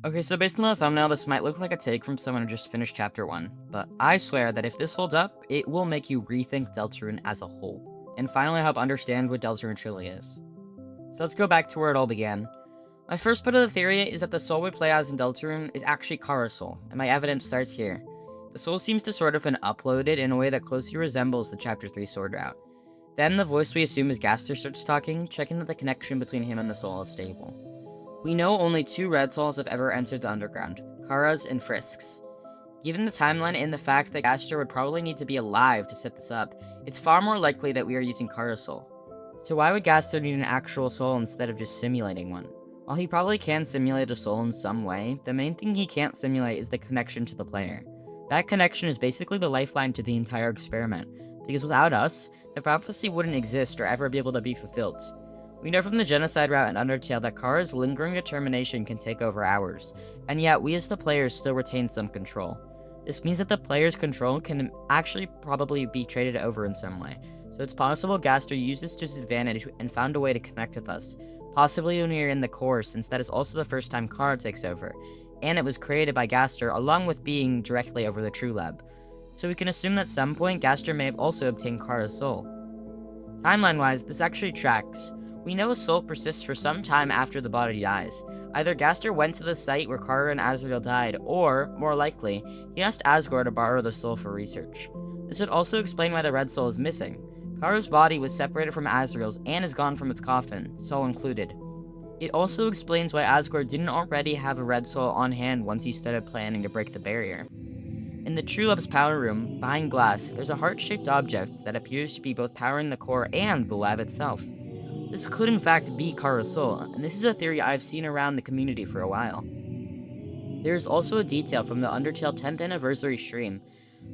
Okay, so based on the thumbnail, this might look like a take from someone who just finished chapter 1, but I swear that if this holds up, it will make you rethink Deltarune as a whole, and finally help understand what Deltarune truly is. So let's go back to where it all began. My first bit of the theory is that the soul we play as in Deltarune is actually Kara's soul, and my evidence starts here. The soul seems to sort of been uploaded in a way that closely resembles the chapter 3 sword route. Then the voice we assume is Gaster starts talking, checking that the connection between him and the soul is stable. We know only 2 red souls have ever entered the underground, Kara's and Frisk's. Given the timeline and the fact that Gaster would probably need to be alive to set this up, it's far more likely that we are using Kara's soul. So why would Gaster need an actual soul instead of just simulating one? While he probably can simulate a soul in some way, the main thing he can't simulate is the connection to the player. That connection is basically the lifeline to the entire experiment, because without us, the prophecy wouldn't exist or ever be able to be fulfilled. We know from the genocide route in Undertale that Kara's lingering determination can take over hours, and yet we as the players still retain some control. This means that the player's control can actually probably be traded over in some way, so it's possible Gaster used this to his advantage and found a way to connect with us, possibly when we are in the core, since that is also the first time Kara takes over, and it was created by Gaster along with being directly over the True Lab. So we can assume that at some point Gaster may have also obtained Kara's soul. Timeline-wise, this actually tracks. We know a soul persists for some time after the body dies. Either Gaster went to the site where Kara and Azrael died, or, more likely, he asked Asgore to borrow the soul for research. This would also explain why the red soul is missing. Kara's body was separated from Azrael's and is gone from its coffin, soul included. It also explains why Asgore didn't already have a red soul on hand once he started planning to break the barrier. In the True Lab's power room, behind glass, there's a heart-shaped object that appears to be both powering the core and the lab itself. This could in fact be Kara's soul, and this is a theory I've seen around the community for a while. There is also a detail from the Undertale 10th anniversary stream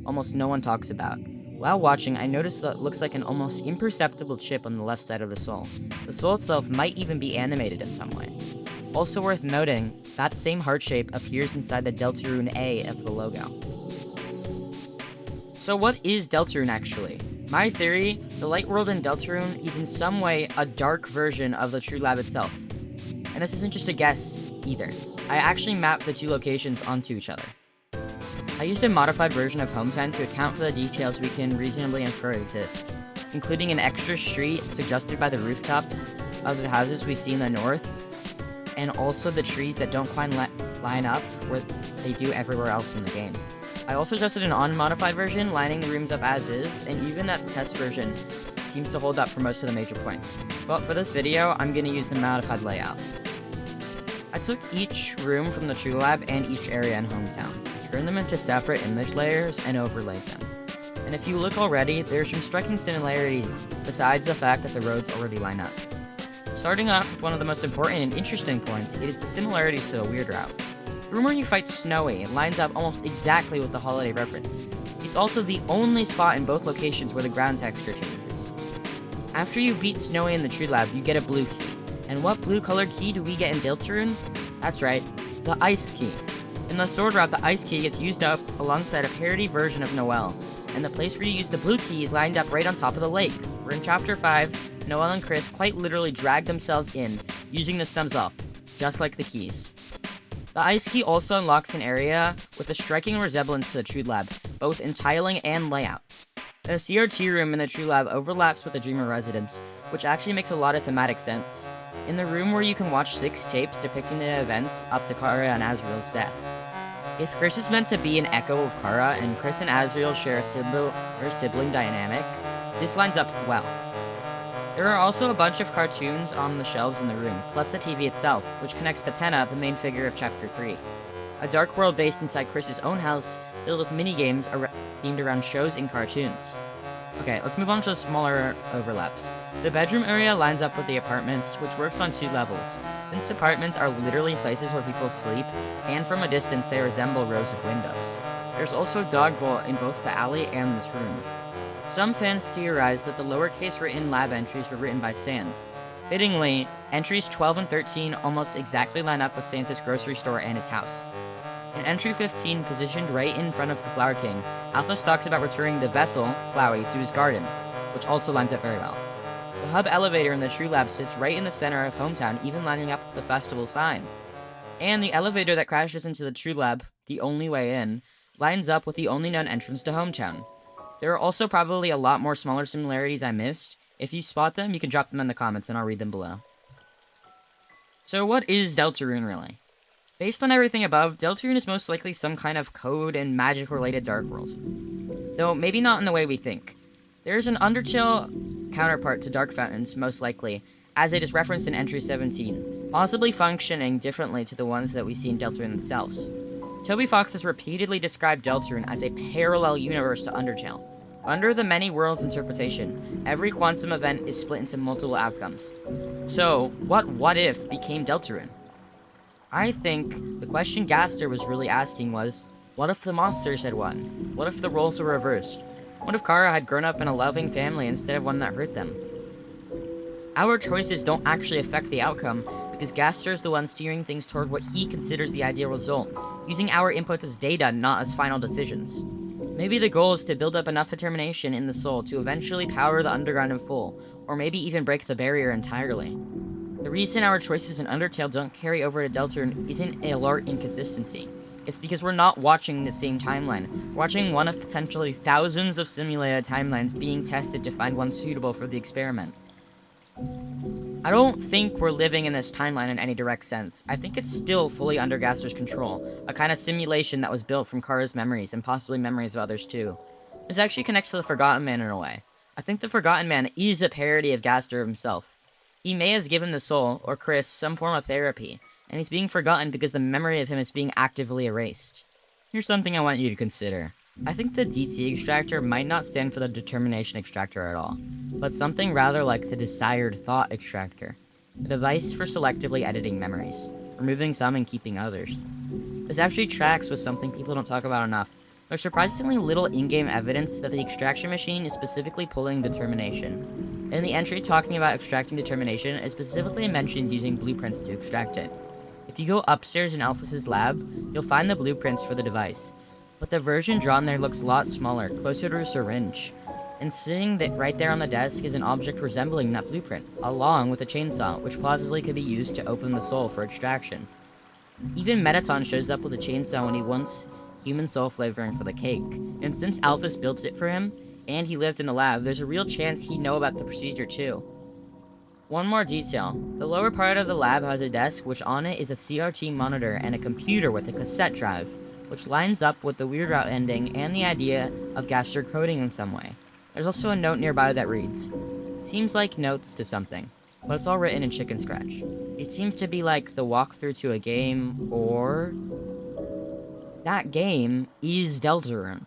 almost no one talks about. While watching, I noticed that it looks like an almost imperceptible chip on the left side of the soul. The soul itself might even be animated in some way. Also worth noting, that same heart shape appears inside the Deltarune A of the logo. So what is Deltarune actually? My theory, the light world in Deltarune is in some way a dark version of the True Lab itself. And this isn't just a guess, either. I actually mapped the 2 locations onto each other. I used a modified version of Hometown to account for the details we can reasonably infer exist, including an extra street suggested by the rooftops of the houses we see in the north, and also the trees that don't quite line up where they do everywhere else in the game. I also tested an unmodified version, lining the rooms up as is, and even that test version seems to hold up for most of the major points. But for this video, I'm going to use the modified layout. I took each room from the True Lab and each area in Hometown, turned them into separate image layers, and overlaid them. And if you look already, there's some striking similarities, besides the fact that the roads already line up. Starting off with one of the most important and interesting points, it is the similarities to a weird route. The room where you fight Snowy lines up almost exactly with the holiday reference. It's also the only spot in both locations where the ground texture changes. After you beat Snowy in the True Lab, you get a blue key. And what blue colored key do we get in Deltarune? That's right, the ice key. In the sword route, the ice key gets used up alongside a parody version of Noelle, and the place where you use the blue key is lined up right on top of the lake, where in Chapter 5, Noelle and Chris quite literally drag themselves in, using the sums up, just like the keys. The ice key also unlocks an area with a striking resemblance to the True Lab, both in tiling and layout. The CRT room in the True Lab overlaps with the Dreamer residence, which actually makes a lot of thematic sense. In the room where you can watch 6 tapes depicting the events up to Kara and Azrael's death. If Chris is meant to be an echo of Kara, and Chris and Azrael share a sibling dynamic, this lines up well. There are also a bunch of cartoons on the shelves in the room, plus the TV itself, which connects to Tenna, the main figure of Chapter 3. A dark world based inside Chris's own house, filled with mini-games themed around shows and cartoons. Okay, let's move on to the smaller overlaps. The bedroom area lines up with the apartments, which works on 2 levels. Since apartments are literally places where people sleep, and from a distance they resemble rows of windows. There's also a dog bowl in both the alley and this room. Some fans theorized that the lowercase written lab entries were written by Sans. Fittingly, entries 12 and 13 almost exactly line up with Sans' grocery store and his house. In entry 15, positioned right in front of the Flower King, Alphys talks about returning the vessel, Flowey, to his garden, which also lines up very well. The hub elevator in the True Lab sits right in the center of Hometown, even lining up with the festival sign. And the elevator that crashes into the True Lab, the only way in, lines up with the only known entrance to Hometown. There are also probably a lot more smaller similarities I missed. If you spot them, you can drop them in the comments and I'll read them below. So what is Deltarune really? Based on everything above, Deltarune is most likely some kind of code and magic-related Dark World. Though maybe not in the way we think. There's an Undertale counterpart to Dark Fountains, most likely, as it is referenced in Entry 17, possibly functioning differently to the ones that we see in Deltarune themselves. Toby Fox has repeatedly described Deltarune as a parallel universe to Undertale. Under the Many Worlds interpretation, every quantum event is split into multiple outcomes. So, what if became Deltarune? I think the question Gaster was really asking was, what if the monsters had won? What if the roles were reversed? What if Kara had grown up in a loving family instead of one that hurt them? Our choices don't actually affect the outcome, because Gaster is the one steering things toward what he considers the ideal result, using our input as data, not as final decisions. Maybe the goal is to build up enough determination in the soul to eventually power the underground in full, or maybe even break the barrier entirely. The reason our choices in Undertale don't carry over to Deltarune isn't a alert inconsistency. It's because we're not watching the same timeline. We're watching one of potentially thousands of simulated timelines being tested to find one suitable for the experiment. I don't think we're living in this timeline in any direct sense. I think it's still fully under Gaster's control, a kind of simulation that was built from Kara's memories, and possibly memories of others too. This actually connects to the Forgotten Man in a way. I think the Forgotten Man is a parody of Gaster himself. He may have given the soul, or Chris, some form of therapy, and he's being forgotten because the memory of him is being actively erased. Here's something I want you to consider. I think the DT extractor might not stand for the determination extractor at all, but something rather like the desired thought extractor, a device for selectively editing memories, removing some and keeping others. This actually tracks with something people don't talk about enough. There's surprisingly little in-game evidence that the extraction machine is specifically pulling determination. In the entry talking about extracting determination, it specifically mentions using blueprints to extract it. If you go upstairs in Alphys's lab, you'll find the blueprints for the device, but the version drawn there looks a lot smaller, closer to a syringe. And sitting right there on the desk is an object resembling that blueprint, along with a chainsaw, which plausibly could be used to open the soul for extraction. Even Metaton shows up with a chainsaw when he wants human soul flavoring for the cake, and since Alphys built it for him, and he lived in the lab, there's a real chance he'd know about the procedure too. One more detail. The lower part of the lab has a desk which on it is a CRT monitor and a computer with a cassette drive, which lines up with the Weird Route ending and the idea of Gaster coding in some way. There's also a note nearby that reads, "Seems like notes to something, but it's all written in chicken scratch." It seems to be like the walkthrough to a game, or that game is Deltarune.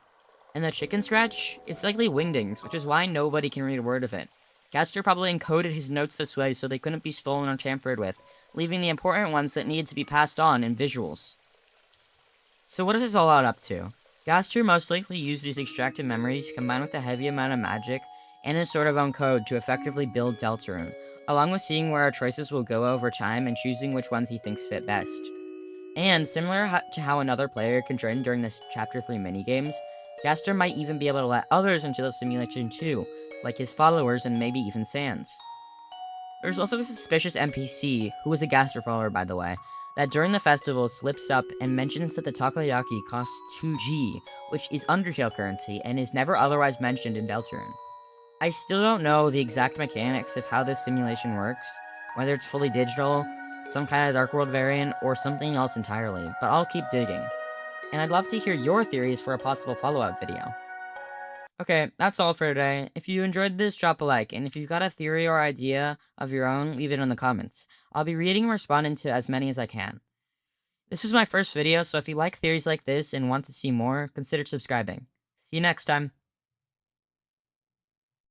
And the chicken scratch, it's likely Wingdings, which is why nobody can read a word of it. Gaster probably encoded his notes this way so they couldn't be stolen or tampered with, leaving the important ones that needed to be passed on in visuals. So what is this all up to? Gaster most likely used these extracted memories combined with a heavy amount of magic and his sort of own code to effectively build Deltarune, along with seeing where our choices will go over time and choosing which ones he thinks fit best. And similar to how another player can join during this Chapter 3 minigames, Gaster might even be able to let others into the simulation too, like his followers and maybe even Sans. There's also a suspicious NPC, who is a Gaster follower by the way, that during the festival slips up and mentions that the takoyaki costs 2G, which is Undertale currency and is never otherwise mentioned in Deltarune. I still don't know the exact mechanics of how this simulation works, whether it's fully digital, some kind of Dark World variant, or something else entirely, but I'll keep digging. And I'd love to hear your theories for a possible follow-up video. Okay, that's all for today. If you enjoyed this, drop a like, and if you've got a theory or idea of your own, leave it in the comments. I'll be reading and responding to as many as I can. This was my first video, so if you like theories like this and want to see more, consider subscribing. See you next time.